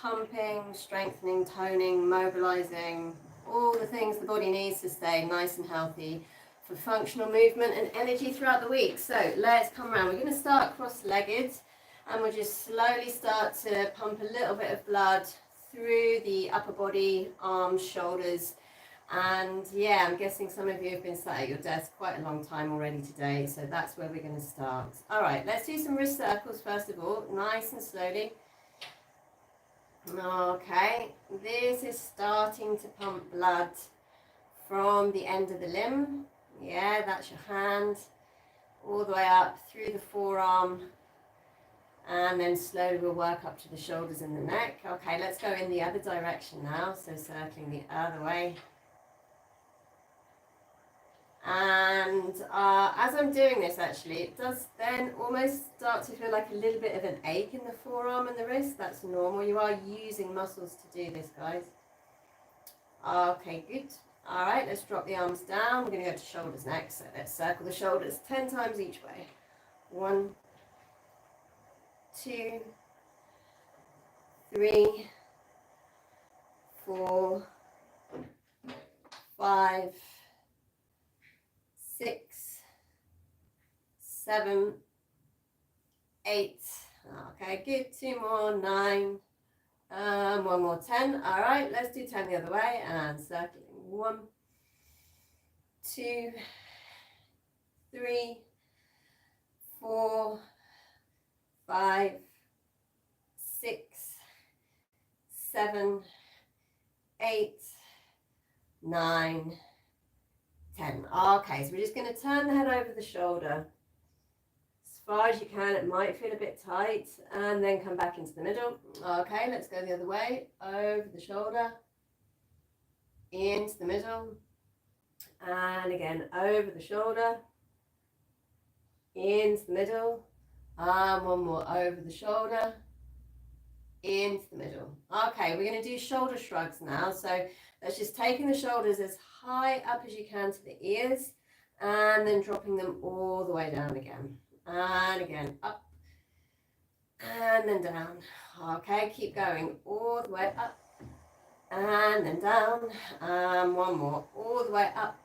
pumping, strengthening, toning, mobilizing, all the things the body needs to stay nice and healthy for functional movement and energy throughout the week. So let's come around. We're going to start cross-legged, and we'll just slowly start to pump a little bit of blood through the upper body, arms, shoulders. And yeah, I'm guessing some of you have been sat at your desk quite a long time already today, so that's where we're going to start. All right, let's do some wrist circles first of all, nice and slowly. Okay, this is starting to pump blood from the end of the limb. Yeah, that's your hand, all the way up through the forearm, and then slowly we'll work up to the shoulders and the neck. Okay, let's go in the other direction now, so circling the other way. And as I'm doing this, actually, it does then almost start to feel like a little bit of an ache in the forearm and the wrist. That's normal. You are using muscles to do this, guys. Okay, good. All right, let's drop the arms down. We're going to go to shoulders next. So let's circle the shoulders 10 times each way. 1, 2, 3, 4, 5, 6, 7, 8. Okay, good. 2 more. 9. One more. 10. All right, let's do 10 the other way and circling. 1, 2, 3, 4, 5, 6, 7, 8, 9, 10. Okay, so we're just going to turn the head over the shoulder as far as you can. It might feel a bit tight, and then come back into the middle. Okay, let's go the other way, over the shoulder, into the middle, and again over the shoulder, into the middle, and one more over the shoulder, into the middle. Okay, we're going to do shoulder shrugs now. So that's just taking the shoulders as high up as you can to the ears, and then dropping them all the way down again. And again, up, and then down. Okay, keep going all the way up, and then down. One more, all the way up,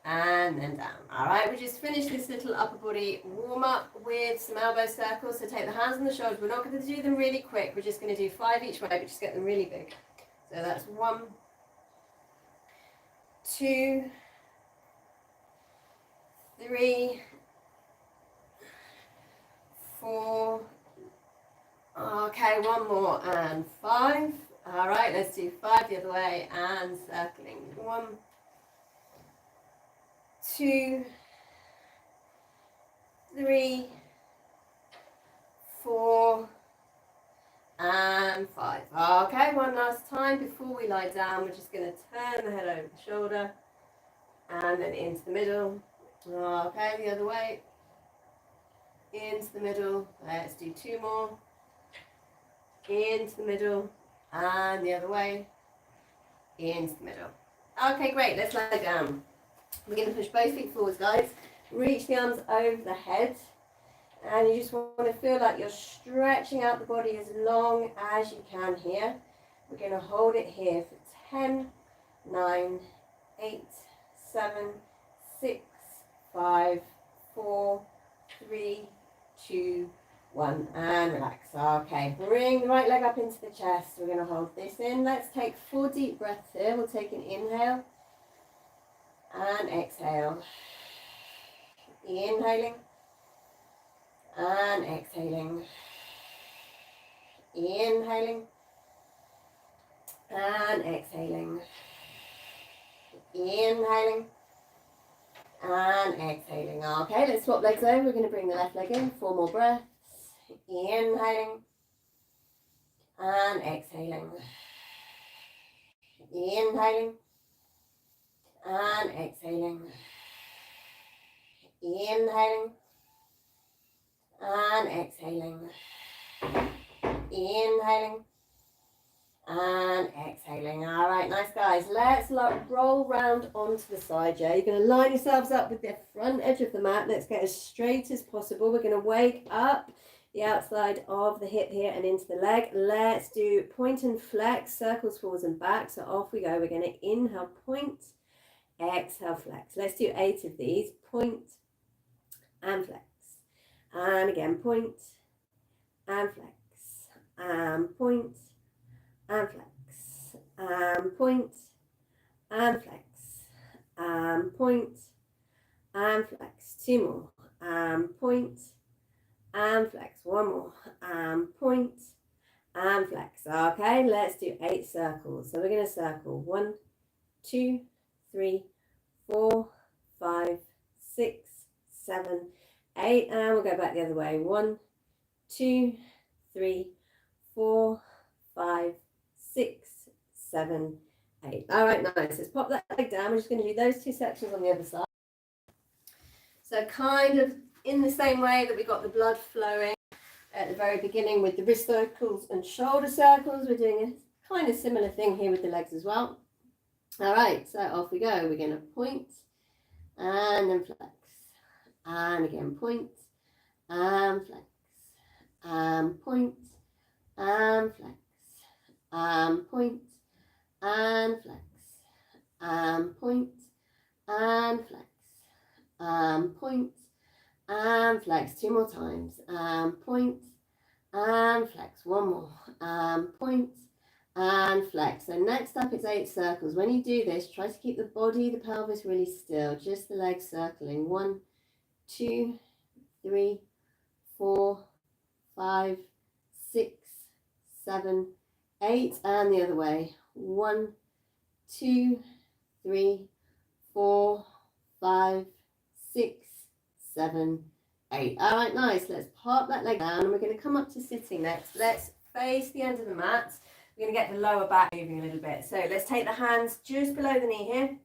and then down. All right, we just finished this little upper body warm up with some elbow circles. So take the hands on the shoulders. We're not going to do them really quick. We're just going to do 5 each way, but just get them really big. So that's 1, 2, 3, 4. Okay, one more, and 5. All right, let's do 5 the other way and circling. 1, 2, 3, 4, and 5. Okay, one last time before we lie down. We're just going to turn the head over the shoulder and then into the middle. Okay, the other way, into the middle. Let's do 2 more, into the middle, and the other way, into the middle. Okay, great, let's lie down. We're going to push both feet forwards, guys. Reach the arms over the head, and you just want to feel like you're stretching out the body as long as you can here. We're going to hold it here for 10, 9, 8, 7, 6, 5, 4, 3, 2, 1, and relax. Okay, bring the right leg up into the chest. We're going to hold this in. Let's take 4 deep breaths here. We'll take an inhale and exhale. Inhaling and exhaling. Inhaling and exhaling. Inhaling and exhaling. Okay, let's swap legs over. We're going to bring the left leg in. 4 more breaths. Inhaling and exhaling. Inhaling and exhaling. Inhaling and exhaling. Inhaling and exhaling. All right, nice guys. Let's roll round onto the side, yeah? You're going to line yourselves up with the front edge of the mat. Let's get as straight as possible. We're going to wake up the outside of the hip here and into the leg. Let's do point and flex, circles forwards and back. So off we go. We're going to inhale, point, exhale, flex. Let's do 8 of these. Point and flex. And again, point and flex. And point and flex. And point and flex. And point and flex. 2 more. And point and flex. 1 more. And point and flex. Okay, let's do 8 circles. So we're going to circle 1, 2, 3, 4, 5, 6, 7, 8, and we'll go back the other way. 1, 2, 3, 4, 5, 6, 7, 8. All right, nice. Let's pop that leg down. We're just going to do those 2 sections on the other side. So kind of in the same way that we got the blood flowing at the very beginning with the wrist circles and shoulder circles, we're doing a kind of similar thing here with the legs as well. All right, so off we go. We're going to point and then flex. And again, point and flex. And point and flex. And point and flex. And point and flex. And point and flex. 2 more times. And point and flex. 1 more. And point and flex. So next up it's 8 circles. When you do this, try to keep the body, the pelvis really still, just the legs circling. 1, 2, 3, 4, 5, 6, 7, 8, and the other way. 1, 2, 3, 4, 5, 6, 7, 8. All right, nice. Let's pop that leg down and we're going to come up to sitting next. Let's face the end of the mat. We're going to get the lower back moving a little bit. So let's take the hands just below the knee here.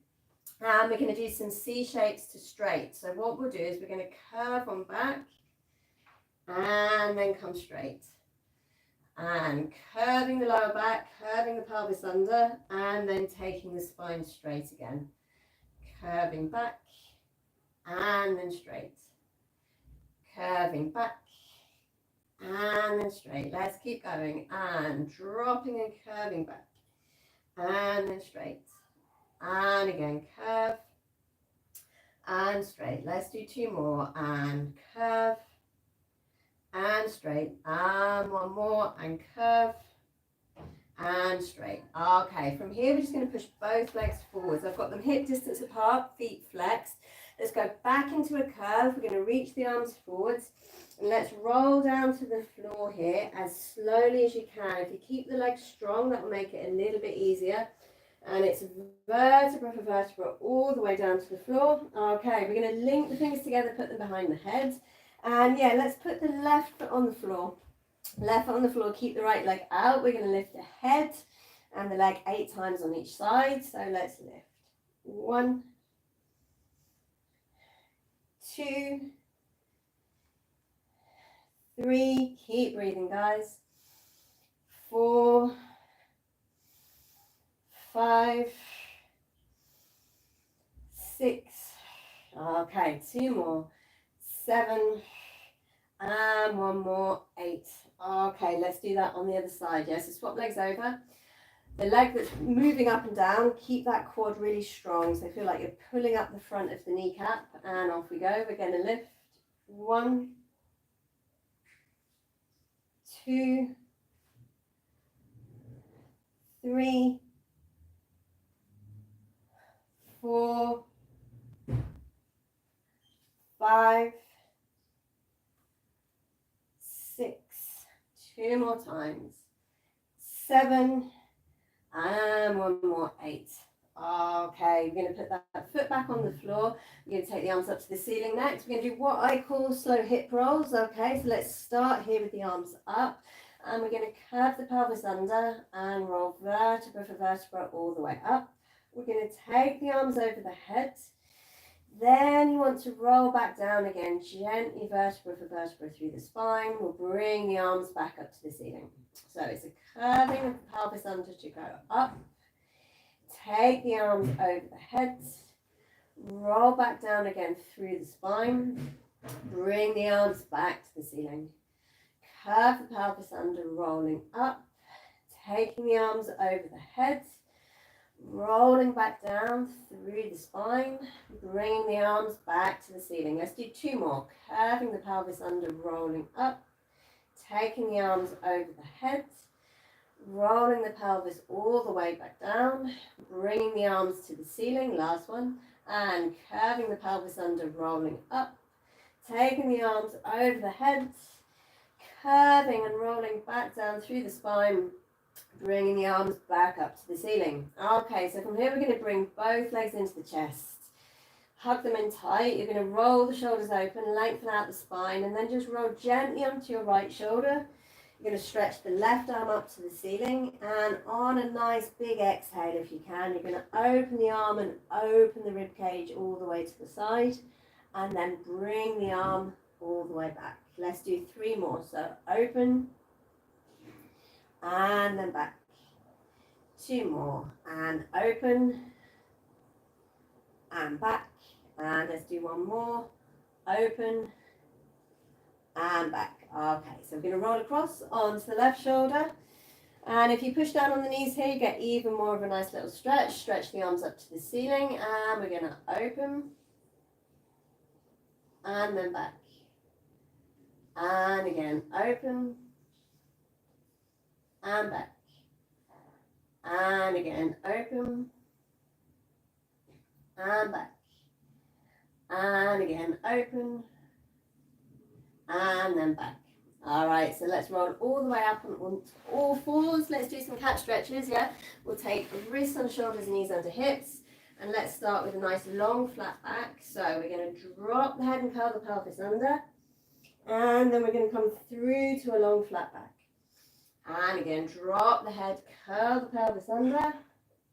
And we're going to do some C shapes to straight. So what we'll do is we're going to curve on back and then come straight. And curving the lower back, curving the pelvis under, and then taking the spine straight again. Curving back and then straight. Curving back and then straight. Let's keep going. And dropping and curving back. And then straight. And again, curve and straight. Let's do 2 more. And curve and straight. And 1 more. And curve and straight. Okay, from here we're just going to push both legs forwards. I've got them hip distance apart, feet flexed. Let's go back into a curve. We're going to reach the arms forwards. And let's roll down to the floor here as slowly as you can. If you keep the legs strong, that will make it a little bit easier. And it's vertebra for vertebra all the way down to the floor. Okay, we're going to link the fingers together, put them behind the head. And yeah, let's put the left foot on the floor. Left foot on the floor, keep the right leg out. We're going to lift the head and the leg 8 times on each side. So let's lift. 1, 2, 3, keep breathing guys, 4, 5, 6, okay, 2 more, 7, and 1 more, 8. Okay, let's do that on the other side. Yeah, so swap legs over. The leg that's moving up and down, keep that quad really strong. So feel like you're pulling up the front of the kneecap, and off we go. We're going to lift. 1, 2, 3, 4, 5, 6, 2 more times, 7, and 1 more, 8. Okay, we're going to put that foot back on the floor. We're going to take the arms up to the ceiling next. We're going to do what I call slow hip rolls. Okay, so let's start here with the arms up. And we're going to curve the pelvis under and roll vertebra for vertebra all the way up. We're going to take the arms over the head. Then you want to roll back down again, gently vertebra for vertebra through the spine. We'll bring the arms back up to the ceiling. So it's a curving of the pelvis under to go up. Take the arms over the head. Roll back down again through the spine. Bring the arms back to the ceiling. curve the pelvis under, rolling up, taking the arms over the head, rolling back down through the spine, bringing the arms back to the ceiling. Let's do 2 more. Curving the pelvis under, rolling up, taking the arms over the head, rolling the pelvis all the way back down, bringing the arms to the ceiling, last one, and curving the pelvis under, rolling up, taking the arms over the head, curving and rolling back down through the spine, bringing the arms back up to the ceiling. Okay, so from here we're going to bring both legs into the chest. Hug them in tight. You're going to roll the shoulders open, lengthen out the spine, and then just roll gently onto your right shoulder. You're going to stretch the left arm up to the ceiling, and on a nice big exhale, if you can, you're going to open the arm and open the rib cage all the way to the side, and then bring the arm all the way back. Let's do 3 more. So open, and then back. 2 more, and open, and back. And let's do 1 more. Open, and back. Okay, so we're going to roll across onto the left shoulder. And if you push down on the knees here, you get even more of a nice little stretch. Stretch the arms up to the ceiling. And we're going to open. And then back. And again, open. And back. And again, open. And back. And again, open. And then back. All right, so let's roll all the way up on all fours. Let's do some cat stretches, yeah? We'll take wrists on shoulders, knees under hips. And let's start with a nice long flat back. So we're going to drop the head and curl the pelvis under. And then we're going to come through to a long flat back. And again, drop the head, curl the pelvis under.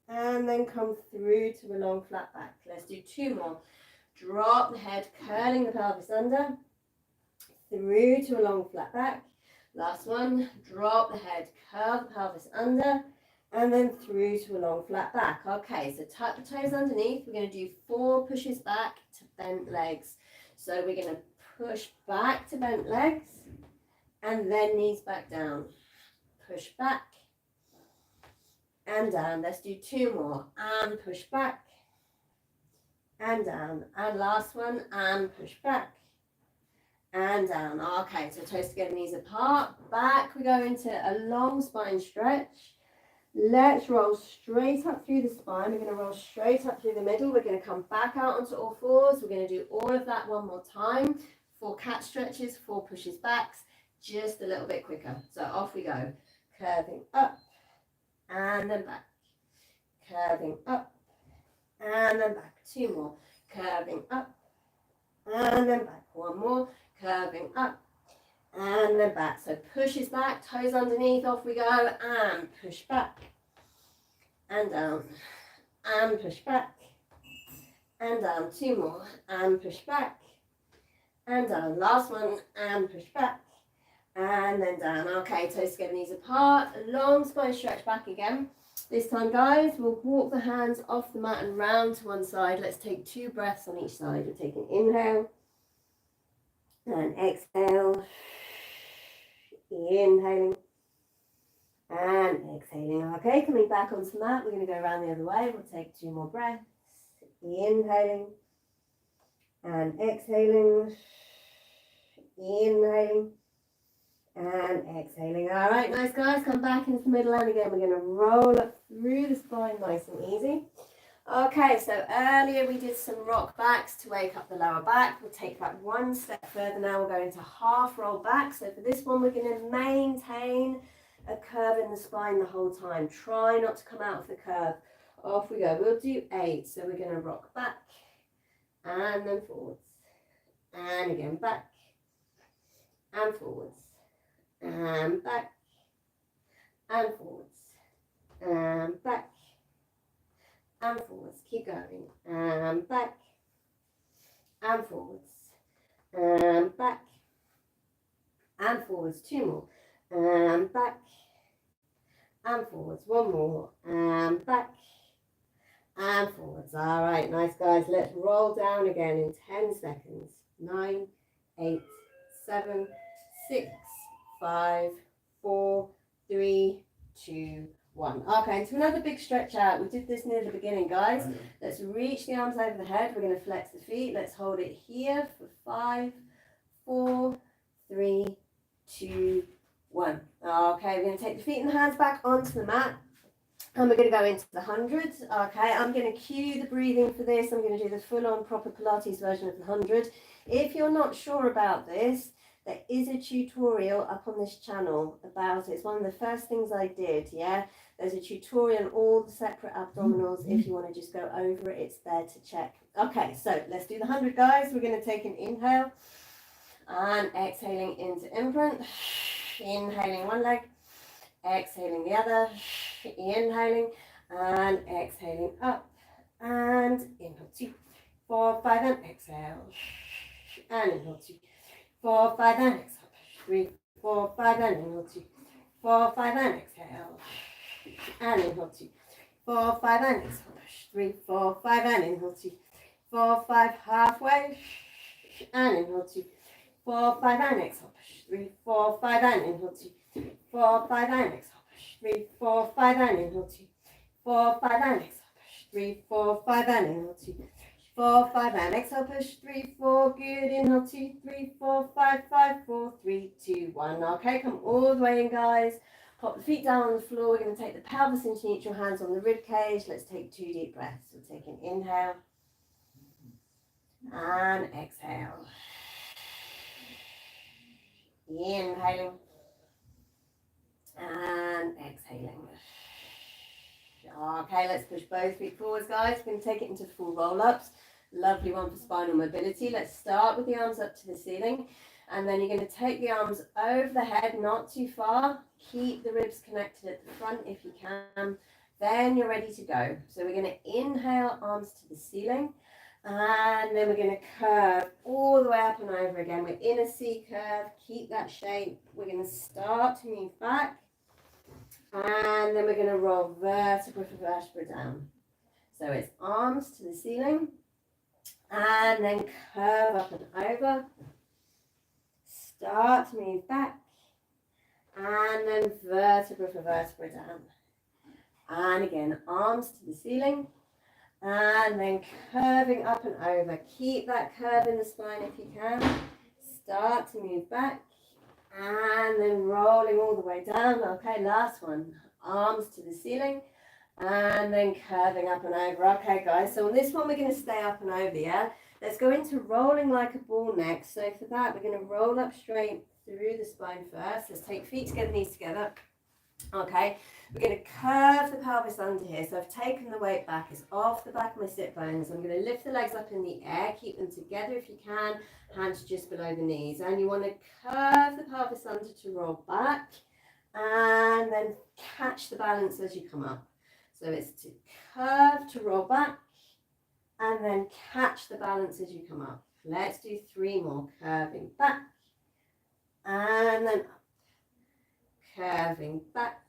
And then come through to a long flat back. Let's do 2 more. Drop the head, curling the pelvis under. Through to a long flat back. Last one. Drop the head, curl the pelvis under, and then through to a long flat back. Okay, so tuck the toes underneath. We're going to do 4 pushes back to bent legs. So we're going to push back to bent legs, and then knees back down. Push back, and down. Let's do 2 more. And push back, and down. And last one, and push back. And down. Okay, so toes together, knees apart. Back, we go into a long spine stretch. Let's roll straight up through the spine. We're going to roll straight up through the middle. We're going to come back out onto all fours. We're going to do all of that 1 more time. 4 cat stretches, 4 pushes backs, just a little bit quicker. So off we go. Curving up, and then back. Curving up, and then back. 2 more. Curving up, and then back. 1 more. Curving up, and then back. So pushes back, toes underneath, off we go, and push back, and down, and push back, and down. 2 more, and push back, and down. Last one, and push back, and then down. Okay, toes together, knees apart, a long spine stretch back again. This time, guys, we'll walk the hands off the mat and round to one side. Let's take 2 breaths on each side. We'll take an inhale, and exhale, inhaling, and exhaling. Okay, coming back onto the mat, we're going to go around the other way. We'll take 2 more breaths, inhaling, and exhaling, inhaling, and exhaling. All right, nice guys, come back into the middle, and again, we're going to roll up through the spine nice and easy. Okay, so earlier we did some rock backs to wake up the lower back. We'll take that 1 step further now. We'll go into half roll back. So for this one, we're going to maintain a curve in the spine the whole time. Try not to come out of the curve. Off we go. We'll do 8. So we're going to rock back, and then forwards, and again back, and forwards, and back, and forwards, and back, and forwards. Keep going. And back, and forwards, and back, and forwards. 2 more. And back, and forwards. 1 more. And back, and forwards. All right, nice guys. Let's roll down again in 10 seconds. 9, 8, 7, 6, 5, 4, 3, 2, 1. Okay, into another big stretch out. We did this near the beginning, guys. Let's reach the arms over the head. We're going to flex the feet. Let's hold it here for 5, 4, 3, 2, 1. Okay, we're going to take the feet and the hands back onto the mat. And we're going to go into the hundreds. Okay, I'm going to cue the breathing for this. I'm going to do the full-on proper Pilates version of the 100. If you're not sure about this, there is a tutorial up on this channel about it. It's one of the first things I did, yeah? There's a tutorial on all the separate abdominals. If you want to just go over it, it's there to check. Okay, so let's do the 100, guys. We're going to take an inhale and exhaling into imprint. Inhaling one leg, exhaling the other. Inhaling and exhaling up. And inhale 2, 4, 5, and exhale. And inhale 2, 4, 5, and exhale. 3, 4, 5, and inhale 2, 4, 5, and exhale. And inhale 2, 4, 5, and exhale. 3, 4, 5, and inhale 2, 4, 5, halfway. And inhale 2, 4, 5, and exhale. 3, 4, 5, and inhale 2, 4, 5, and exhale. 3, 4, 5, and inhale 2, 4, 5, and exhale. 3, 4, 5, and inhale 2, 4, 5, and exhale. Push 3, 4. Good. Inhale 2, 3, 4, 5, 5, 4, 3, 2, 1. Okay, come all the way in, guys. Pop the feet down on the floor. We're going to take the pelvis into neutral, hands on the rib cage. Let's take 2 deep breaths. We'll take an inhale and exhale. Inhaling and exhaling. Okay, let's push both feet forwards, guys. We're going to take it into full roll-ups. Lovely one for spinal mobility. Let's start with the arms up to the ceiling. And then you're going to take the arms over the head, not too far. Keep the ribs connected at the front if you can. Then you're ready to go. So we're going to inhale, arms to the ceiling. And then we're going to curve all the way up and over again. We're in a C curve. Keep that shape. We're going to start to move back. And then we're going to roll vertebra for vertebra down. So it's arms to the ceiling. And then curve up and over. Start to move back. And then vertebra for vertebra down. And again, arms to the ceiling. And then curving up and over. Keep that curve in the spine if you can. Start to move back. And then rolling all the way down. Okay, last one. Arms to the ceiling. And then curving up and over. Okay, guys. So on this one, we're going to stay up and over, yeah? Let's go into rolling like a ball next. So for that, we're going to roll up straight through the spine first. Let's take feet together, knees together. Okay, we're going to curve the pelvis under here. So I've taken the weight back. It's off the back of my sit bones. I'm going to lift the legs up in the air. Keep them together if you can. Hands just below the knees. And you want to curve the pelvis under to roll back. And then catch the balance as you come up. So it's to curve to roll back. And then catch the balance as you come up. Let's do 3 more. Curving back. And then up. Curving back.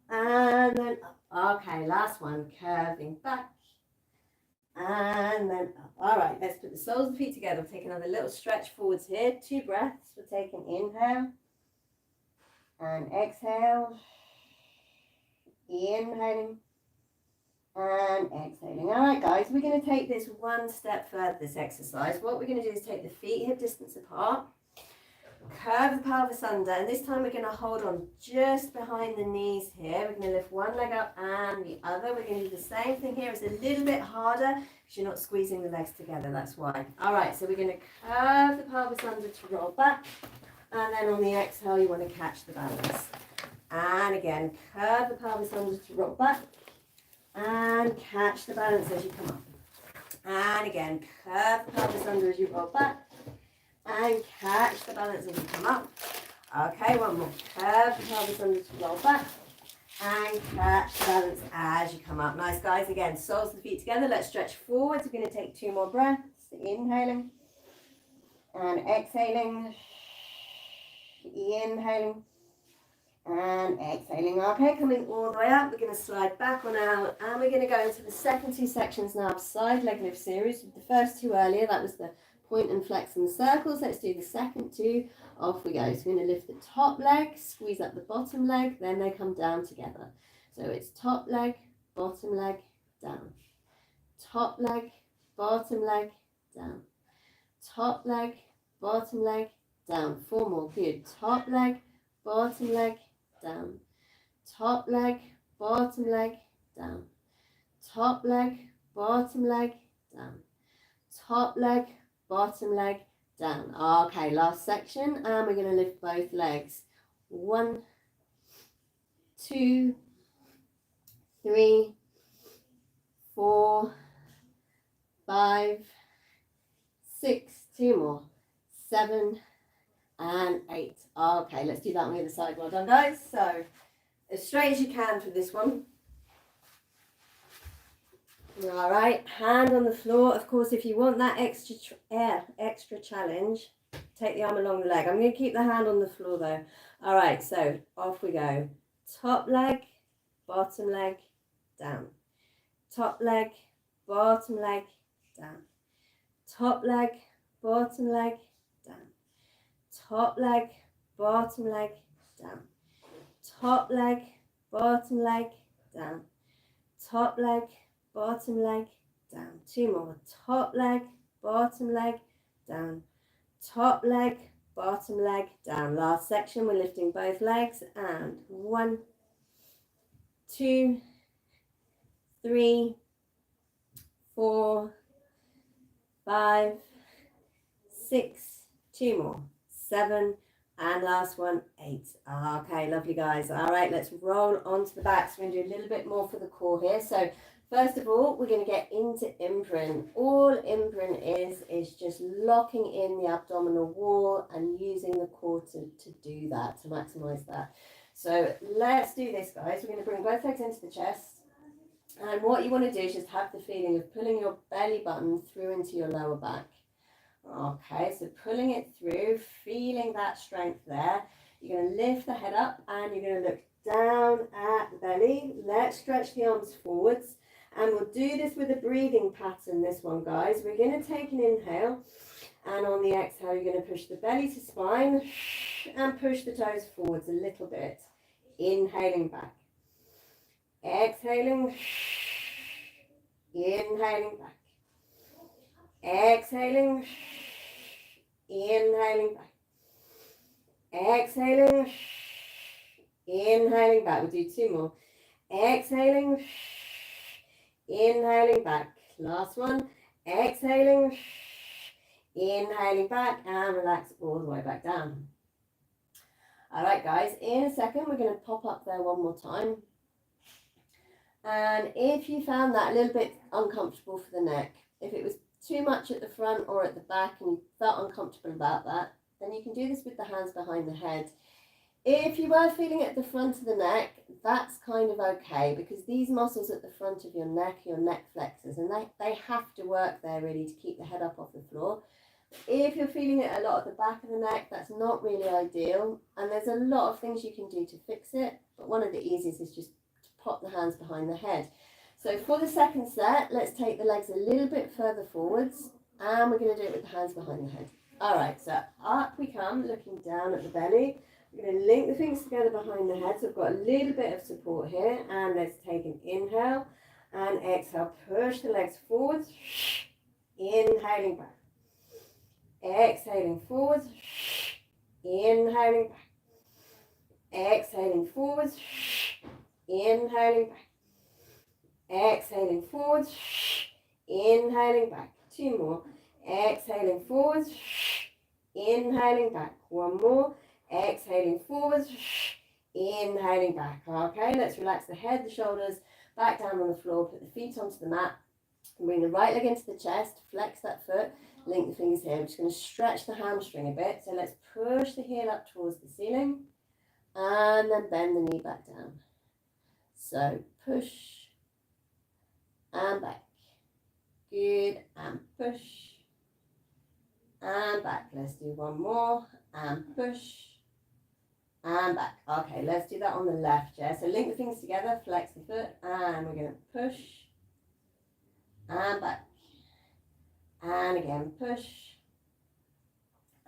And then up. Okay, last one. Curving back. And then up. All right, let's put the soles of the feet together. We'll take another little stretch forwards here. 2 breaths. We'll take an inhale. And exhale. Inhaling. And exhaling. All right, guys, we're going to take this one step further, this exercise. What we're going to do is take the feet hip distance apart. Curve the pelvis under, and this time we're going to hold on just behind the knees here. We're going to lift one leg up and the other. We're going to do the same thing here. It's a little bit harder because you're not squeezing the legs together. That's why. All right, so we're going to curve the pelvis under to roll back. And then on the exhale, you want to catch the balance. And again, curve the pelvis under to roll back. And catch the balance as you come up. And again, curve the pelvis under as you roll back. And catch the balance as you come up. Okay, one more. Curve the pelvis under to roll back. And catch the balance as you come up. Nice, guys. Again, soles of the feet together. Let's stretch forwards. We're going to take 2 more breaths. Inhaling. And exhaling. Inhaling. And exhaling. Okay, coming all the way up. We're going to slide back on out. And we're going to go into the second 2 sections now. Side leg lift series. The first 2 earlier, that was the point and flex in the circles. Let's do the second two. Off we go. So we're going to lift the top leg, squeeze up the bottom leg, then they come down together. So it's top leg, bottom leg, down. Top leg, bottom leg, down. Top leg, bottom leg, down. 4 more. Good. Top leg, bottom leg, down. Top leg, bottom leg, down. Top leg, bottom leg, down. Top leg, bottom leg, down. Okay, last section, and we're going to lift both legs. 1, 2, 3, 4, 5, 6, 2 more, 7, and 8. Okay, let's do that on the other side. Well done, guys. So, as straight as you can for this one. All right, hand on the floor. Of course, if you want that extra challenge, take the arm along the leg. I'm going to keep the hand on the floor though. All right, so off we go. Top leg, bottom leg, down. Top leg, bottom leg, down. Top leg, bottom leg, down. Top leg, bottom leg, down. Top leg, bottom leg, down. Top leg, bottom leg, down. 2 more. Top leg, bottom leg, down. Top leg, bottom leg, down. Last section, we're lifting both legs, and 1, 2, 3, 4, 5, 6, 2 more, 7, and last one, 8. Okay, lovely guys. All right, let's roll onto the back. So we're going to do a little bit more for the core here. So first of all, we're going to get into imprint. All imprint is just locking in the abdominal wall and using the core to do that, to maximize that. So let's do this, guys. We're going to bring both legs into the chest. And what you want to do is just have the feeling of pulling your belly button through into your lower back. Okay, so pulling it through, feeling that strength there. You're going to lift the head up and you're going to look down at the belly. Let's stretch the arms forwards. And we'll do this with a breathing pattern, this one, guys. We're going to take an inhale. And on the exhale, you're going to push the belly to spine and push the toes forwards a little bit. Inhaling back. Exhaling. Inhaling back. Exhaling. Inhaling back. Exhaling. Inhaling back. We'll do 2 more. Exhaling. Inhaling back. Last one. Exhaling. Inhaling back and relax all the way back down. All right, guys. In a second, we're going to pop up there one more time. And if you found that a little bit uncomfortable for the neck, if it was too much at the front or at the back and you felt uncomfortable about that, then you can do this with the hands behind the head. If you were feeling it at the front of the neck, that's kind of okay, because these muscles at the front of your neck flexors, and they have to work there really to keep the head up off the floor. If you're feeling it a lot at the back of the neck, that's not really ideal, and there's a lot of things you can do to fix it, but one of the easiest is just to pop the hands behind the head. So for the second set, let's take the legs a little bit further forwards, and we're going to do it with the hands behind the head. All right, so up we come, looking down at the belly. We're going to link the fingers together behind the head, so I've got a little bit of support here, and let's take an inhale and exhale. Push the legs forwards, inhaling back. Exhaling forwards, inhaling back. Exhaling forwards, inhaling back. Exhaling forwards, inhaling back. 2 more. Exhaling forwards, inhaling back. 1 more. Exhaling forwards, inhaling back. Okay, let's relax the head, the shoulders, back down on the floor, put the feet onto the mat, and bring the right leg into the chest, flex that foot, link the fingers here. We're just going to stretch the hamstring a bit. So let's push the heel up towards the ceiling, and then bend the knee back down. So push, and back. Good, and push, and back. Let's do 1 more, and push, and back. Okay, let's do that on the left, yeah? So link the fingers together, flex the foot, and we're going to push, and back. And again, push,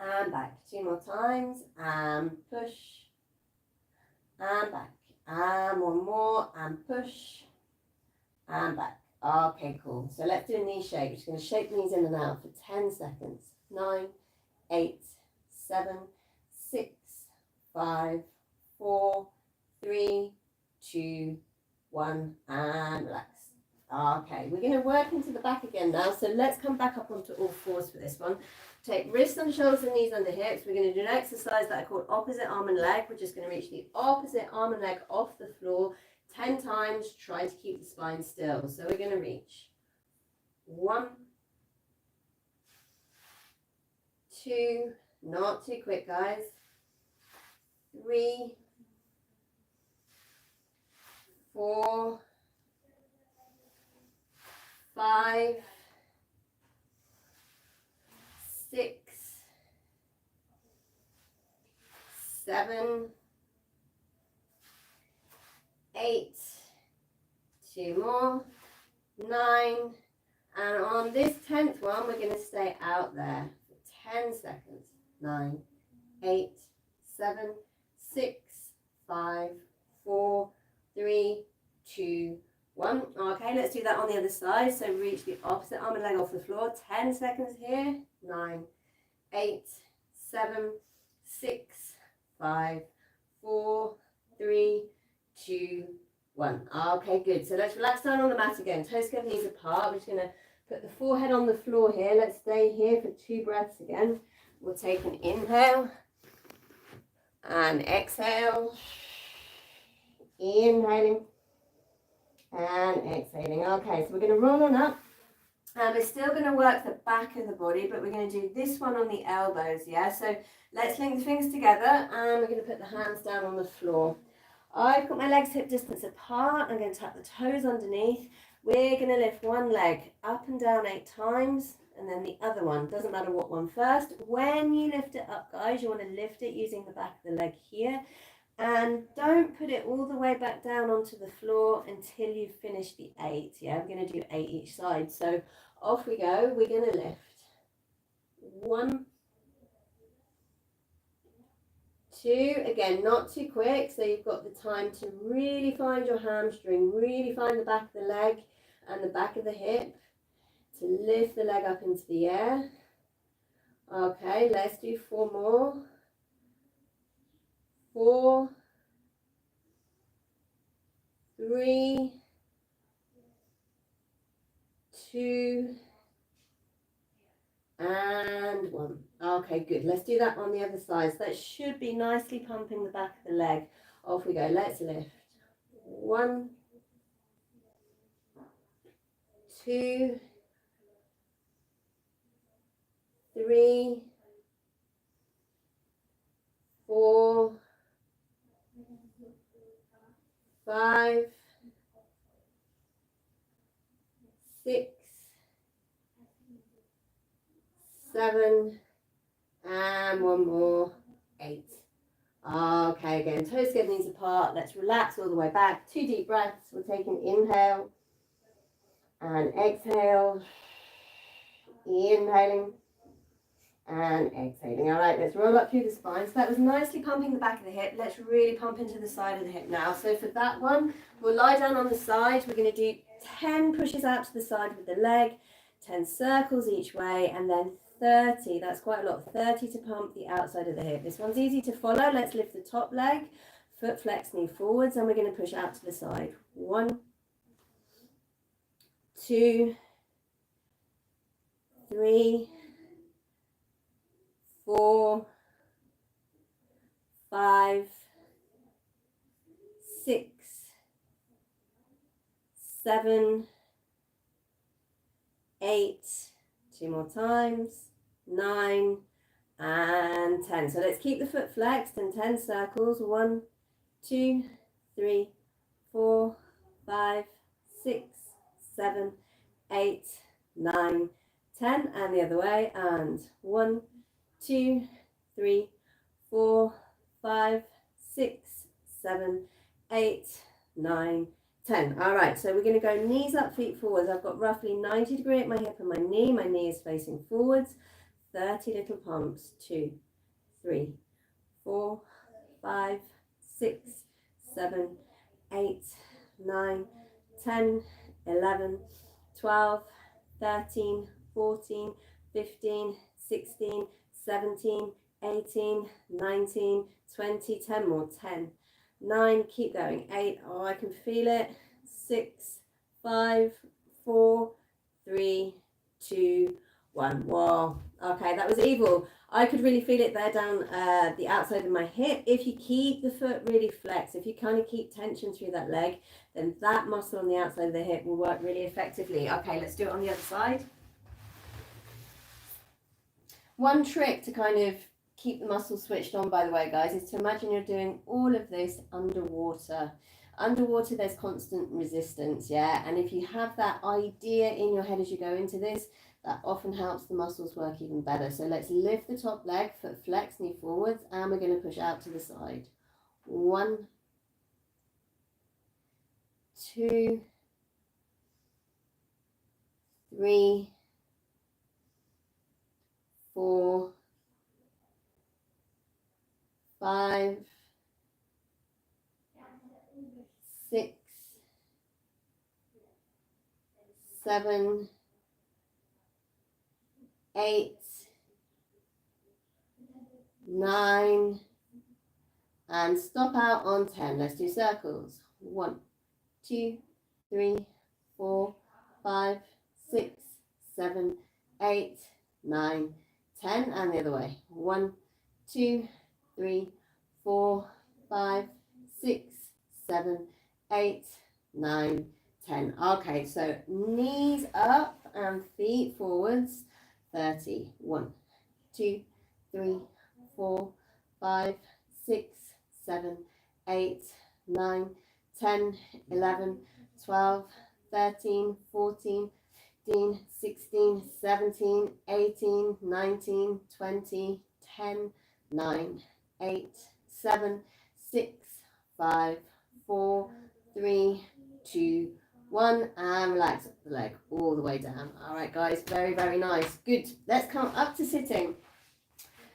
and back. 2 more times, and push, and back. And one more, and push, and back. Okay, cool. So let's do a knee shake. We're just going to shake the knees in and out for 10 seconds. 9, 8, 7, 6, 5, 4, 3, 2, 1, and relax. Okay, we're going to work into the back again now. So let's come back up onto all fours for this one. Take wrists on shoulders and knees under hips. We're going to do an exercise that I call opposite arm and leg. We're just going to reach the opposite arm and leg off the floor 10 times. Try to keep the spine still. So we're going to reach 1, 2, not too quick, guys. 3, 4, 5, 6, 7, 8, 2 more, 9, and on this 10th one, we're going to stay out there for 10 seconds. 9, 8, 7, 6, 5, 4, 3, 2, 1. Okay, let's do that on the other side. So reach the opposite arm and leg off the floor. 10 seconds here. 9, 8, 7, 6, 5, 4, 3, 2, 1. Okay, good. So let's relax down on the mat again. Toes together, knees apart. We're just going to put the forehead on the floor here. Let's stay here for 2 breaths again. We'll take an inhale and exhale. Inhaling and exhaling. Okay, so we're going to roll on up. And we're still going to work the back of the body, but we're going to do this one on the elbows, yeah? So let's link the fingers together and we're going to put the hands down on the floor. I've got my legs hip distance apart. I'm going to tap the toes underneath. We're going to lift one leg up and down 8 times and then the other one. Doesn't matter what one first. When you lift it up, guys, you want to lift it using the back of the leg here. And don't put it all the way back down onto the floor until you finish the 8. Yeah, I'm going to do 8 each side. So off we go. We're going to lift 1, 2. Again, not too quick. So you've got the time to really find your hamstring, really find the back of the leg and the back of the hip to lift the leg up into the air. Okay, let's do 4 more. 4, 3, 2, and 1. Okay, good. Let's do that on the other side. So that should be nicely pumping the back of the leg. Off we go. Let's lift. 1, 2, 3, 4, 5, 6, 7, and 1 more, 8. Okay, again, toes together, knees apart. Let's relax all the way back. 2 deep breaths. We'll take an inhale and exhale. Inhaling and exhaling. All right, let's roll up through the spine. So that was nicely pumping the back of the hip. Let's really pump into the side of the hip now. So for that one, we'll lie down on the side. We're going to do 10 pushes out to the side with the leg, 10 circles each way, and then 30. That's quite a lot. 30 to pump the outside of the hip. This one's easy to follow. Let's lift the top leg, foot flex, knee forwards, and we're going to push out to the side. 1, 2, 3, 4, 5, 6, 7, 8, 2 more times, 9, and 10. So let's keep the foot flexed and 10 circles. 1, 2, 3, 4, 5, 6, 7, 8, 9, 10, and the other way. And 1, 2, 3, 4, 5, 6, 7, 8, 9, 10. All right, so we're going to go knees up, feet forwards. I've got roughly 90 degrees at my hip and my knee. My knee is facing forwards. 30 little pumps. 2, 3, 4, 5, 6, 7, 8, 9, 10, 11, 12, 13, 14, 15, 16, 17, 18, 19, 20, 10 more, 10, 9, keep going, 8, oh, I can feel it, 6, 5, 4, 3, 2, 1. Whoa, okay, that was evil. I could really feel it there down the outside of my hip. If you keep the foot really flexed, if you kind of keep tension through that leg, then that muscle on the outside of the hip will work really effectively. Okay, let's do it on the other side. One trick to kind of keep the muscle switched on, by the way, guys, is to imagine you're doing all of this underwater. Underwater, there's constant resistance, yeah? And if you have that idea in your head as you go into this, that often helps the muscles work even better. So let's lift the top leg, foot flex, knee forwards, and we're going to push out to the side. 1, 2, 3, 4, 5, 6, 7, 8, 9, and stop out on 10. Let's do circles. 1, 2, 3, 4, 5, 6, 7, 8, 9, 10, and the other way. 1, 2, 3, 4, 5, 6, 7, 8, 9, 10. Okay, so knees up and feet forwards. 30. 1, 2, 3, 4, 5, 6, 7, 8, 9, 10, 11, 12, 13, 14, 15, 16, 17, 18, 19, 20, 10, 9, 8, 7, 6, 5, 4, 3, 2, 1, and relax the leg all the way down. All right, guys, very, very nice. Good. Let's come up to sitting.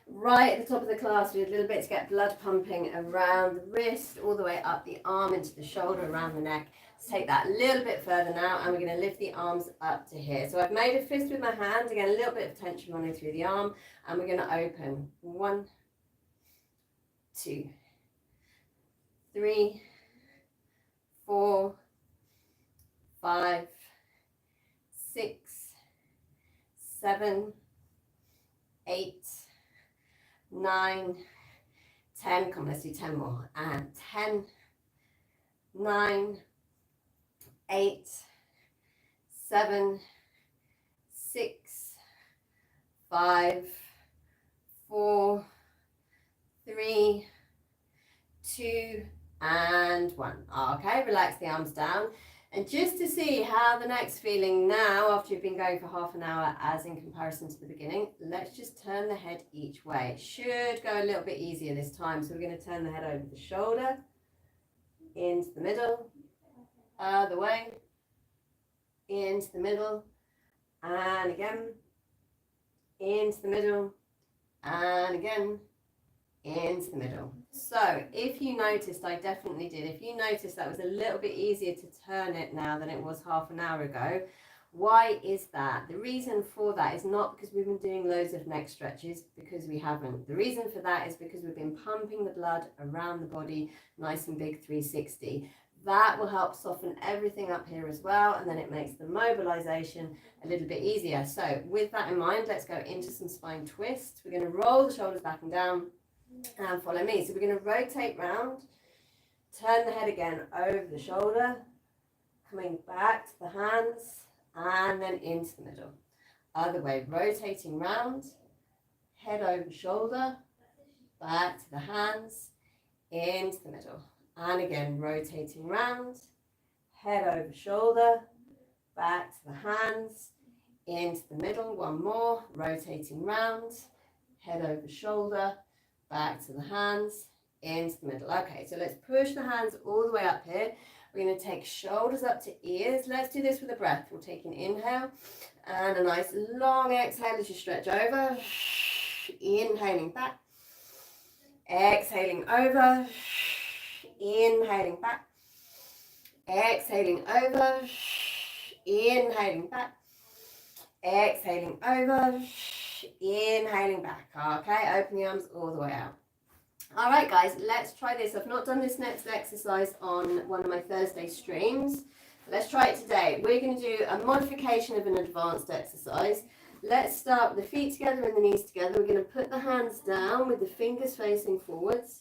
Right at the top of the class, we did a little bit to get blood pumping around the wrist, all the way up the arm into the shoulder, around the neck. Let's take that a little bit further now, and we're going to lift the arms up to here. So I've made a fist with my hand, again, a little bit of tension running through the arm, and we're going to open. 1, 2, 3, 4, 5, 6, 7, 8, 9, 10. Come on, let's do 10 more. And 10, 9, 8, 7, 6, 5, 4, 3, 2, and 1. Okay, relax the arms down. And just to see how the neck's feeling now after you've been going for half an hour as in comparison to the beginning, let's just turn the head each way. It should go a little bit easier this time. So we're going to turn the head over the shoulder, into the middle, other way, into the middle, and again, into the middle, and again, into the middle. So if you noticed, I definitely did, if you noticed that was a little bit easier to turn it now than it was half an hour ago, why is that? The reason for that is not because we've been doing loads of neck stretches, because we haven't. The reason for that is because we've been pumping the blood around the body, nice and big 360. That will help soften everything up here as well, and then it makes the mobilization a little bit easier. So with that in mind, let's go into some spine twists. We're going to roll the shoulders back and down, and follow me. So we're going to rotate round, turn the head again over the shoulder, coming back to the hands, and then into the middle. Other way, rotating round, head over shoulder, back to the hands, into the middle. And again, rotating round, head over shoulder, back to the hands, into the middle. One more, rotating round, head over shoulder, back to the hands, into the middle. Okay, so let's push the hands all the way up here. We're going to take shoulders up to ears. Let's do this with a breath. We'll take an inhale and a nice long exhale as you stretch over. Inhaling back. Exhaling over. Inhaling back. Exhaling over. Inhaling back. Exhaling over. Inhaling back. Okay, open the arms all the way out. All right, guys, let's try this. I've not done this next exercise on one of my Thursday streams. Let's try it today. We're going to do a modification of an advanced exercise. Let's start with the feet together and the knees together. We're going to put the hands down with the fingers facing forwards,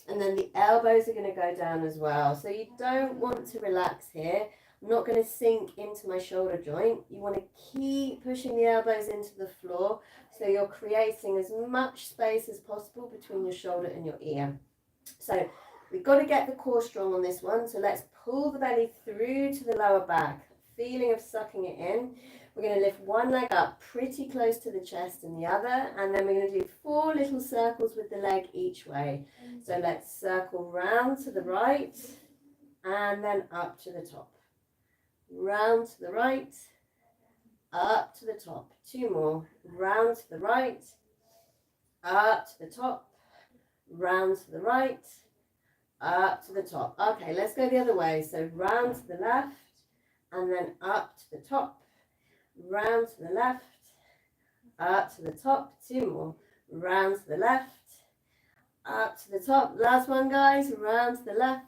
and then the elbows are going to go down as well. So you don't want to relax here. I'm not going to sink into my shoulder joint. You want to keep pushing the elbows into the floor so you're creating as much space as possible between your shoulder and your ear. So we've got to get the core strong on this one. So let's pull the belly through to the lower back, feeling of sucking it in. We're going to lift one leg up pretty close to the chest and the other, and then we're going to do 4 little circles with the leg each way. So let's circle round to the right and then up to the top. Round to the right, up to the top. 2 more. Round to the right, up to the top, round to the right, up to the top. Okay, let's go the other way. So round to the left and then up to the top, round to the left, up to the top. 2 more. Round to the left, up to the top. Last one, guys. Round to the left,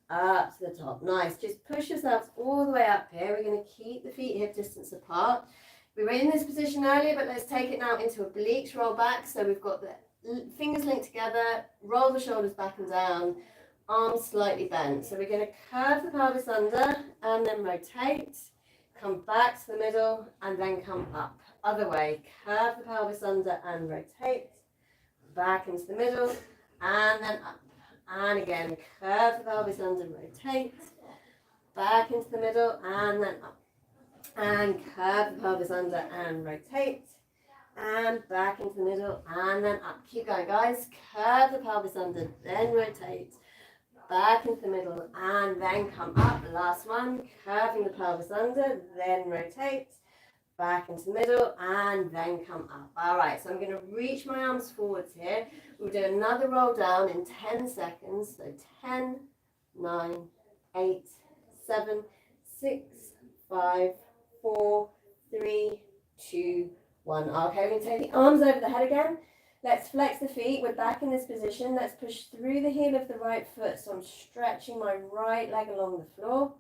up to the top. Nice. Just push yourselves all the way up here. We're going to keep the feet hip distance apart. We were in this position earlier, but let's take it now into obliques. Roll back. So we've got the fingers linked together. Roll the shoulders back and down. Arms slightly bent. So we're going to curve the pelvis under and then rotate. Come back to the middle and then come up. Other way. Curve the pelvis under and rotate. Back into the middle and then up. And again, curve the pelvis under, rotate, back into the middle, and then up. And curve the pelvis under and rotate, and back into the middle, and then up. Keep going, guys. Curve the pelvis under, then rotate, back into the middle, and then come up. Last one, curving the pelvis under, then rotate, back into the middle, and then come up. All right, so I'm going to reach my arms forwards here. We'll do another roll down in 10 seconds. So 10, 9, 8, 7, 6, 5, 4, 3, 2, 1. Okay, we're going to take the arms over the head again. Let's flex the feet. We're back in this position. Let's push through the heel of the right foot. So I'm stretching my right leg along the floor.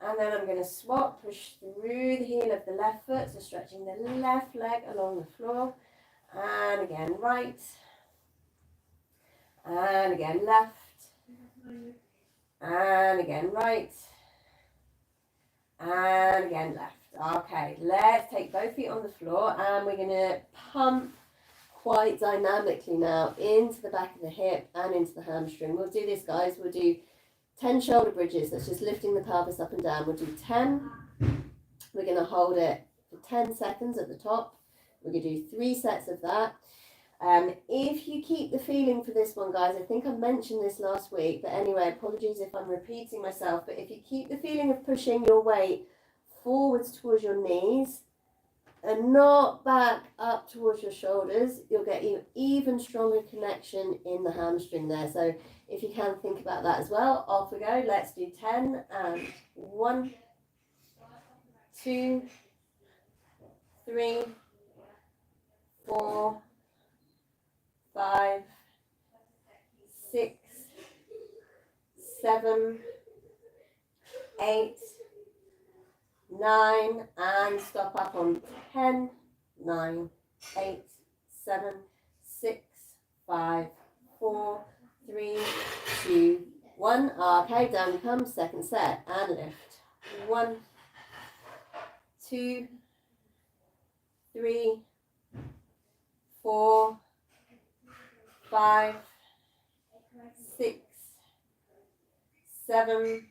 And then I'm going to swap, push through the heel of the left foot. So stretching the left leg along the floor. And again, right. And again, left. And again, right. And again, left. Okay, let's take both feet on the floor and we're going to pump quite dynamically now into the back of the hip and into the hamstring. We'll do this, guys. We'll do 10 shoulder bridges. That's just lifting the pelvis up and down. We'll do 10. We're going to hold it for 10 seconds at the top. We're going to do 3 sets of that. If you keep the feeling for this one, guys, I think I mentioned this last week, but anyway, apologies if I'm repeating myself, but if you keep the feeling of pushing your weight forwards towards your knees and not back up towards your shoulders, you'll get even stronger connection in the hamstring there. So if you can think about that as well. Off we go. Let's do 10 and 1, 2, 3, 4, 5, 6, 7, 8, 9, and stop up on 10, 9, 8, 7, 6, 5, 4, 3, 2, 1. Okay, down you come. Second set and lift. 1, 2, 3, 4, 5, 6, 7,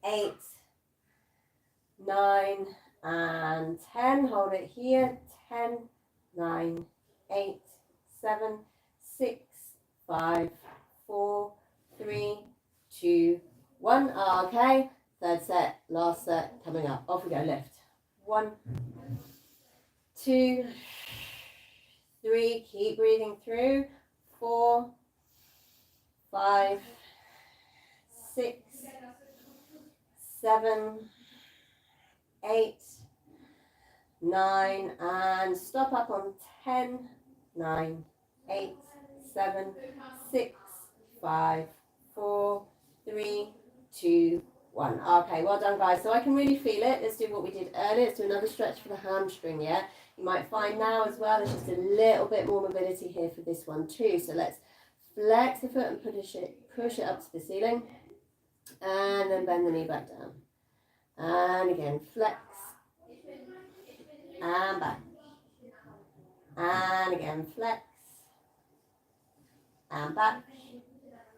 8, 9, and 10. Hold it here. 10, 9, 8, 7, 6, 5, 4, 3, 2, 1. Okay. Third set, last set, coming up. Off we go, lift. 1, 2, 3, keep breathing through. 4, 5, 6, 7, 8, 9, and stop up on 10, 9, 8, 7, 6, 5, 4, 3, 2, 1. Okay, well done guys. So I can really feel it. Let's do what we did earlier. Let's do another stretch for the hamstring, yeah? You might find now as well there's just a little bit more mobility here for this one too. So let's flex the foot and push it up to the ceiling. And then bend the knee back down. And again, flex. And back. And again, flex. And back.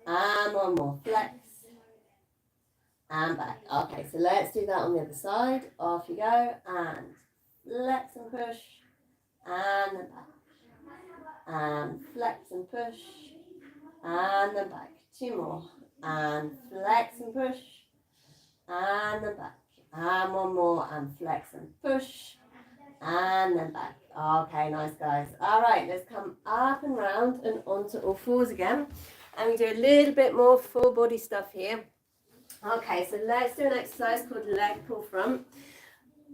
And one more, flex. And back. Okay, so let's do that on the other side. Off you go. And flex and push. And then back. And flex and push. And then back. 2 more. And flex and push. And then back. And 1 more. And flex and push. And then back. Okay, nice guys. All right, let's come up and round and onto all fours again. And we do a little bit more full body stuff here. Okay, so let's do an exercise called leg pull front.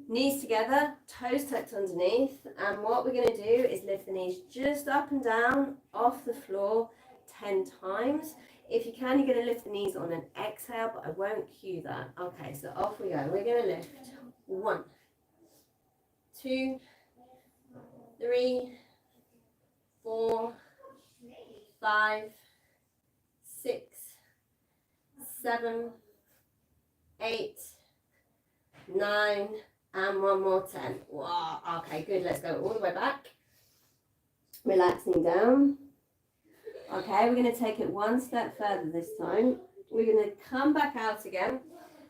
Knees together, toes tucked underneath. And what we're going to do is lift the knees just up and down off the floor 10 times. If you can, you're going to lift the knees on an exhale, but I won't cue that. Okay, so off we go. We're going to lift. 1, 2, 3, 4, 5, 6, 7, 8, 9, and 1 more, 10. Wow, okay, good. Let's go all the way back. Relaxing down. Okay, we're going to take it 1 step further this time. We're going to come back out again.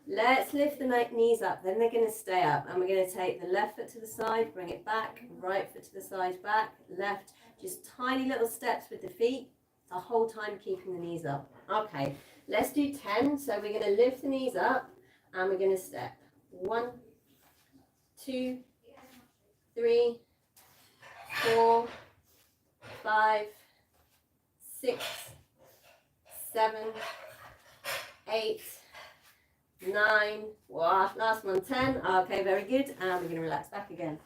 Let's lift the knees up, then they're going to stay up. And we're going to take the left foot to the side, bring it back, right foot to the side, back, left. Just tiny little steps with the feet, the whole time keeping the knees up. Okay, let's do 10. So we're going to lift the knees up and we're going to step. 1, 2, 3, 4, 5, 6, 7, 8, 9, wow, last one, 10. Okay, very good. And we're going to relax back again.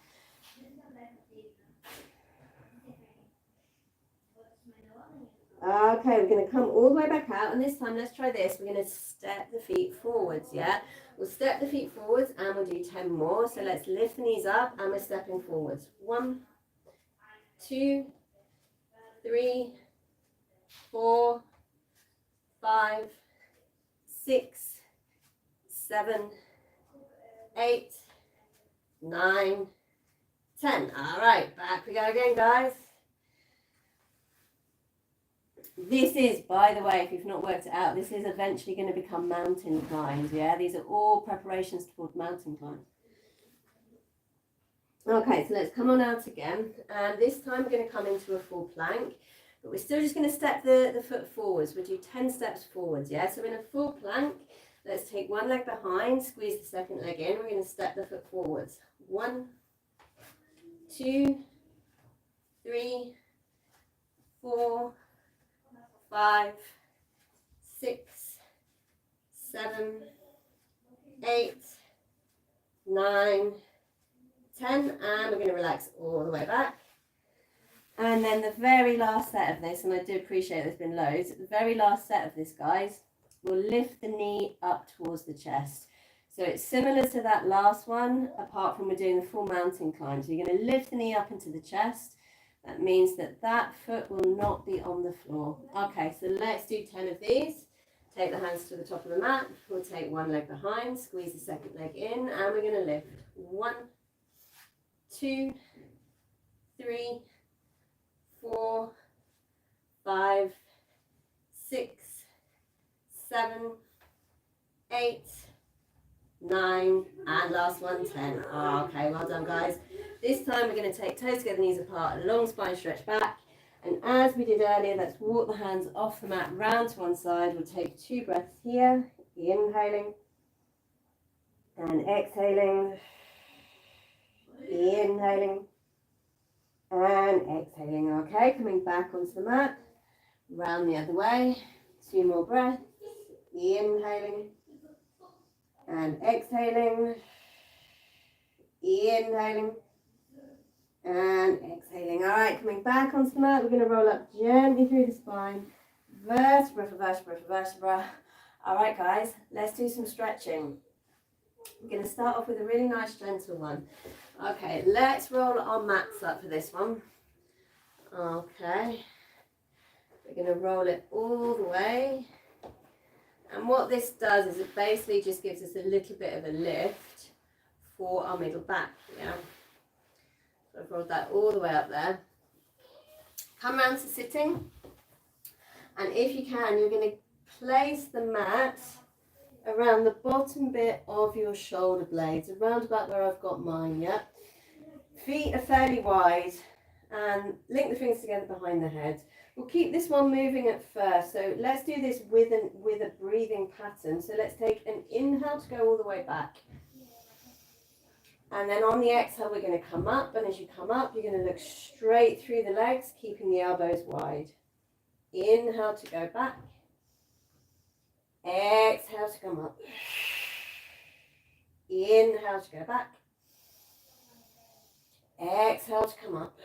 Okay, we're going to come all the way back out, and this time let's try this. We're going to step the feet forwards, yeah? We'll step the feet forwards and we'll do 10 more. So let's lift the knees up and we're stepping forwards. 1, 2, 3, 4, 5, 6, 7, 8, 9, 10. All right, back we go again, guys. This is, by the way, if you've not worked it out, this is eventually going to become mountain climbs, yeah? These are all preparations toward mountain climbs. Okay, so let's come on out again. And this time we're going to come into a full plank. But we're still just going to step the foot forwards. We'll do 10 steps forwards, yeah? So in a full plank, let's take 1 leg behind, squeeze the second leg in. We're going to step the foot forwards. 1, 2, 3, 4, 5, 6, 7, 8, 9, 10, and we're going to relax all the way back. And then the very last set of this, and I do appreciate there's been loads, the very last set of this, guys, we'll lift the knee up towards the chest. So it's similar to that last one, apart from we're doing the full mountain climb. So you're going to lift the knee up into the chest. That means that that foot will not be on the floor. Okay, so let's do 10 of these. Take the hands to the top of the mat. We'll take 1 leg behind, squeeze the second leg in, and we're going to lift. 1, 2, 3, 4, 5, 6, 7, 8, 9, and last one, 10. Okay, well done, guys. This time we're going to take toes together, knees apart, long spine stretch back. And as we did earlier, let's walk the hands off the mat, round to one side. We'll take 2 breaths here, Inhaling and exhaling. Inhaling and exhaling. Okay, coming back onto the mat. Round the other way. 2 more breaths. Inhaling and exhaling. Inhaling and exhaling. All right, coming back onto the mat. We're going to roll up gently through the spine. Vertebra for vertebra for vertebra. All right, guys, let's do some stretching. We're going to start off with a really nice gentle one. Okay, let's roll our mats up for this one. Okay. We're going to roll it all the way. And what this does is it basically just gives us a little bit of a lift for our middle back. Yeah. So I've rolled that all the way up there. Come round to sitting. And if you can, you're going to place the mat around the bottom bit of your shoulder blades, around about where I've got mine, yeah? Feet are fairly wide, and link the fingers together behind the head. We'll keep this one moving at first, so let's do this with a breathing pattern. So let's take an inhale to go all the way back. And then on the exhale, we're going to come up, and as you come up, you're going to look straight through the legs, keeping the elbows wide. Inhale to go back. Exhale to come up. Inhale to go back. Exhale to come up.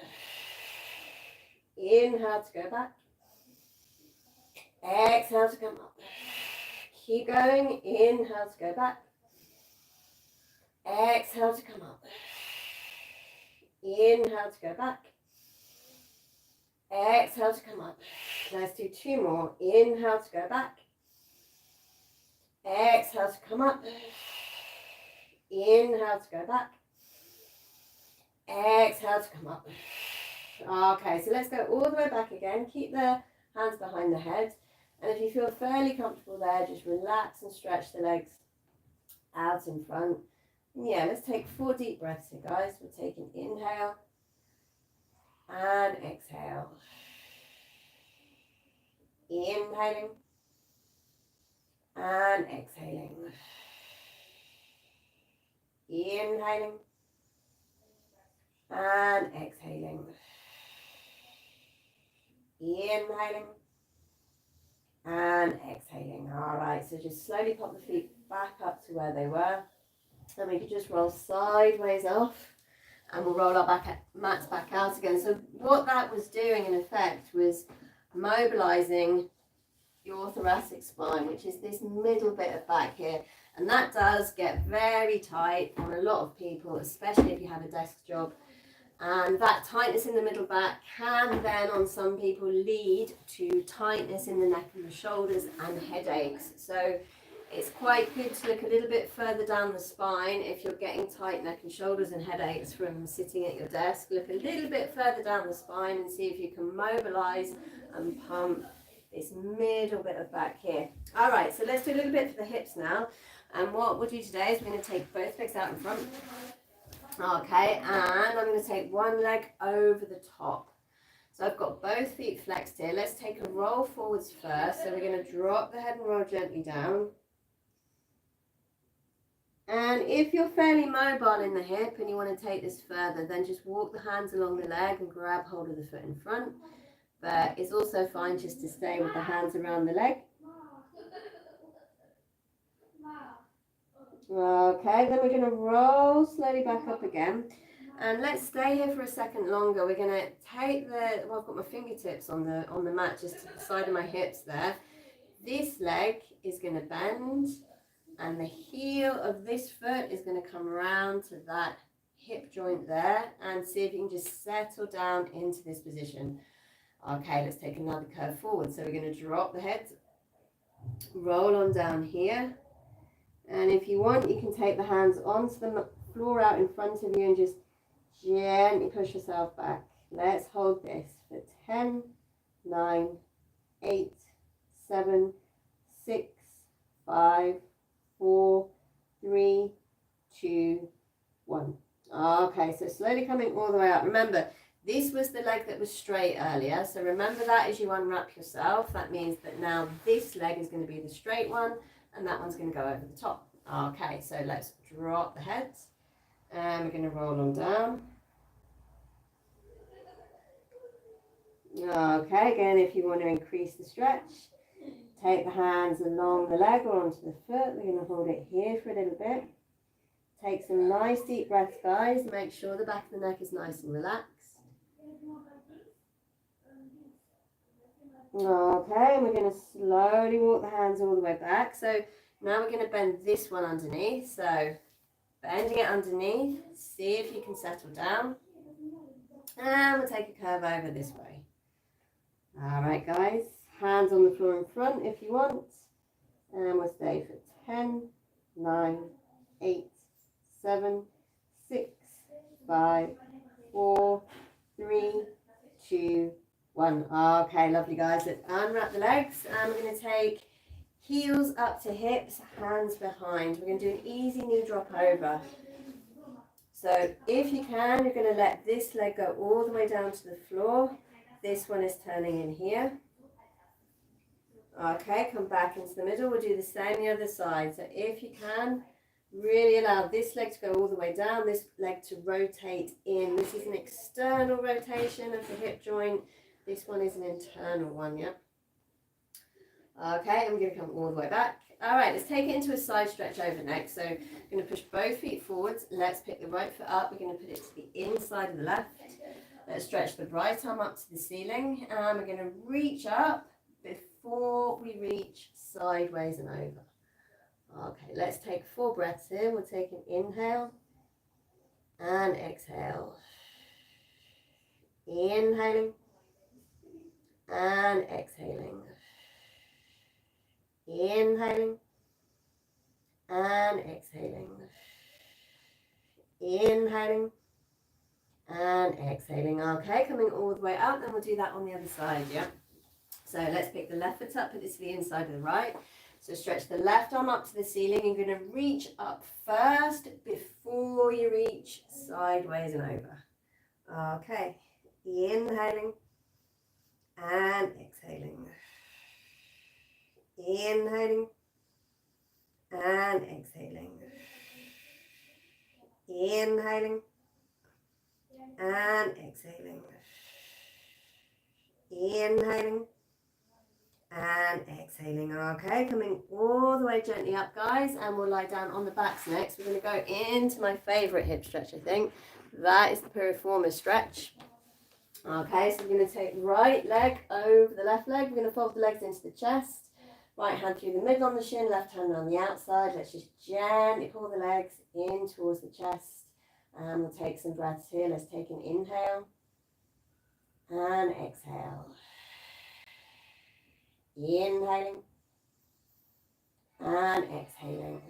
Inhale to go back. Exhale to come up. Keep going. Inhale to go back. Exhale to come up. Inhale to go back. Exhale to come up. Let's do 2 more. Inhale to go back. Exhale to come up. Inhale to go back. Exhale to come up. Okay, so let's go all the way back again. Keep the hands behind the head. And if you feel fairly comfortable there, just relax and stretch the legs out in front. Yeah, let's take 4 deep breaths here, guys. We'll take an inhale and exhale. Inhaling and exhaling. Inhaling and exhaling. Inhaling and exhaling. All right, so just slowly pop the feet back up to where they were. Then we can just roll sideways off, and we'll roll our mats back out again. So what that was doing in effect was mobilizing your thoracic spine, which is this middle bit of back here. And that does get very tight on a lot of people, especially if you have a desk job. And that tightness in the middle back can then on some people lead to tightness in the neck and the shoulders and headaches. So it's quite good to look a little bit further down the spine if you're getting tight neck and shoulders and headaches from sitting at your desk. Look a little bit further down the spine and see if you can mobilize and pump this middle bit of back here. All right, so let's do a little bit for the hips now. And what we'll do today is we're going to take both legs out in front. Okay, and I'm going to take one leg over the top. So I've got both feet flexed here. Let's take a roll forwards first. So we're going to drop the head and roll gently down. And if you're fairly mobile in the hip and you want to take this further, then just walk the hands along the leg and grab hold of the foot in front. But it's also fine just to stay with the hands around the leg. Okay, then we're going to roll slowly back up again. And let's stay here for a second longer. We're going to take the, well, I've got my fingertips on the mat just to the side of my hips there. This leg is going to bend, and the heel of this foot is going to come around to that hip joint there, and see if you can just settle down into this position. Okay, let's take another curve forward. So we're going to drop the head, roll on down here. And if you want, you can take the hands onto the floor out in front of you and just gently push yourself back. Let's hold this for 10, 9, 8, 7, 6, 5, 4, 3, 2, 1. Okay, so slowly coming all the way up. Remember, this was the leg that was straight earlier. So remember that as you unwrap yourself. That means that now this leg is going to be the straight one, and that one's going to go over the top. Okay, so let's drop the head, and we're going to roll them down. Okay, again, if you want to increase the stretch, take the hands along the leg or onto the foot. We're going to hold it here for a little bit. Take some nice deep breaths, guys. Make sure the back of the neck is nice and relaxed. Okay, and we're going to slowly walk the hands all the way back. So now we're going to bend this one underneath. So bending it underneath, see if you can settle down. And we'll take a curve over this way. All right, guys, hands on the floor in front if you want. And we'll stay for 10, 9, 8, 7, 6, 5, 4, 3, 2, 1. Okay, lovely, guys. Let's unwrap the legs, and we're going to take heels up to hips, hands behind. We're going to do an easy knee drop over. So if you can, you're going to let this leg go all the way down to the floor. This one is turning in here. Okay, come back into the middle. We'll do the same the other side. So if you can, really allow this leg to go all the way down, this leg to rotate in. This is an external rotation of the hip joint. This one is an internal one, yeah? Okay, and we're going to come all the way back. All right, let's take it into a side stretch over next. So we're going to push both feet forwards. Let's pick the right foot up. We're going to put it to the inside of the left. Let's stretch the right arm up to the ceiling. And we're going to reach up before we reach sideways and over. Okay, let's take 4 breaths here. We'll take an inhale and exhale. Inhaling and exhaling. Inhaling and exhaling. Inhaling and exhaling. Okay, coming all the way up, and we'll do that on the other side, yeah? So let's pick the left foot up, put this to the inside of the right. So stretch the left arm up to the ceiling. You're going to reach up first before you reach sideways and over. Okay, inhaling and exhaling. Inhaling and exhaling. Inhaling and exhaling. Inhaling and exhaling. Okay, coming all the way gently up, guys, and we'll lie down on the backs next. We're going to go into my favorite hip stretch, I think. That is the piriformis stretch. Okay, so we're going to take right leg over the left leg. We're going to fold the legs into the chest. Right hand through the middle on the shin, left hand on the outside. Let's just gently pull the legs in towards the chest. And we'll take some breaths here. Let's take an inhale and exhale. Inhaling and exhaling.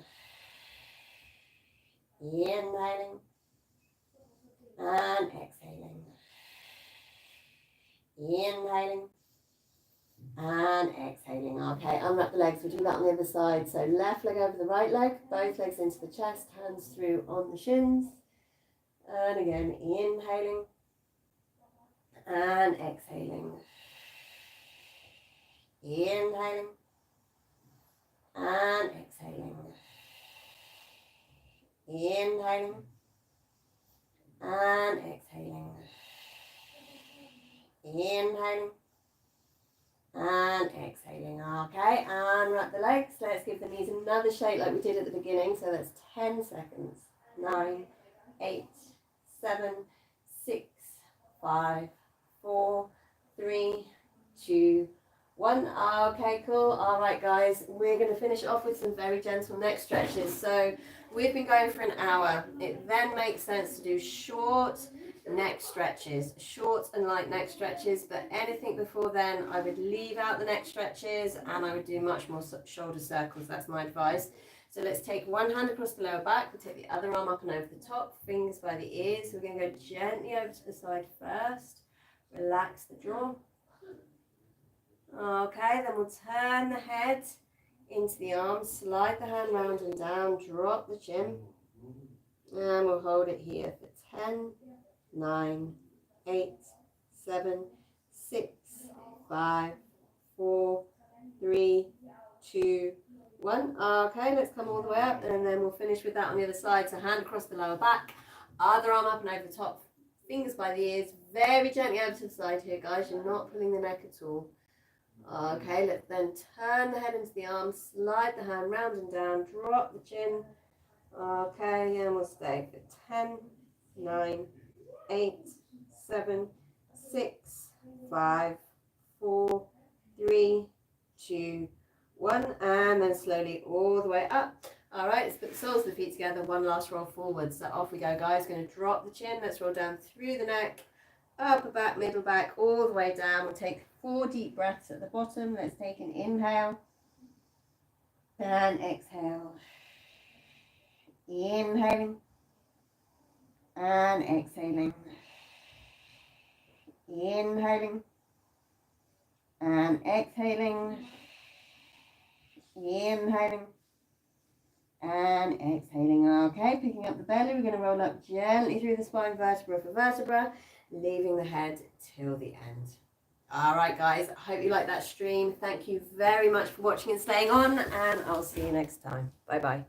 Inhaling and exhaling. Inhaling and exhaling. Okay, unwrap the legs. We'll do that on the other side. So left leg over the right leg, both legs into the chest, hands through on the shins. And again, inhaling and exhaling. Inhaling and exhaling. Inhaling and exhaling. Inhaling and exhaling. Okay, unwrap the legs. Let's give the knees another shake like we did at the beginning. So that's 10 seconds. 9, 8, 7, 6, 5, 4, 3, 2, 1. Okay, cool. All right, guys, we're going to finish off with some very gentle neck stretches. So we've been going for an hour. It then makes sense to do short neck stretches, short and light neck stretches, but anything before then I would leave out the neck stretches and I would do much more shoulder circles. That's my advice. So let's take one hand across the lower back. We'll take the other arm up and over the top, fingers by the ears. We're going to go gently over to the side first. Relax the jaw. Okay, then we'll turn the head into the arms, slide the hand round and down, drop the chin, and we'll hold it here for 10, 9, 8, 7, 6, 5, 4, 3, 2, One. Okay, let's come all the way up, and then we'll finish with that on the other side. So hand across the lower back, other arm up and over the top, fingers by the ears, very gently over to the side here, guys. You're not pulling the neck at all. Okay, let's then turn the head into the arms, slide the hand round and down, drop the chin. Okay, and we'll stay for 10, 9, 8, 7, 6, 5, 4, 3, 2, 1, and then slowly all the way up. All right, let's put the soles of the feet together. One last roll forward. So off we go, guys. Going to drop the chin. Let's roll down through the neck, upper back, middle back, all the way down. We'll take 4 deep breaths at the bottom. Let's take an inhale and exhale. Inhaling and exhaling. Inhaling and exhaling. Inhaling and exhaling. Okay, picking up the belly, we're going to roll up gently through the spine, vertebra for vertebra, leaving the head till the end. All right, guys, I hope you like that stream. Thank you very much for watching and staying on, and I'll see you next time. Bye-bye.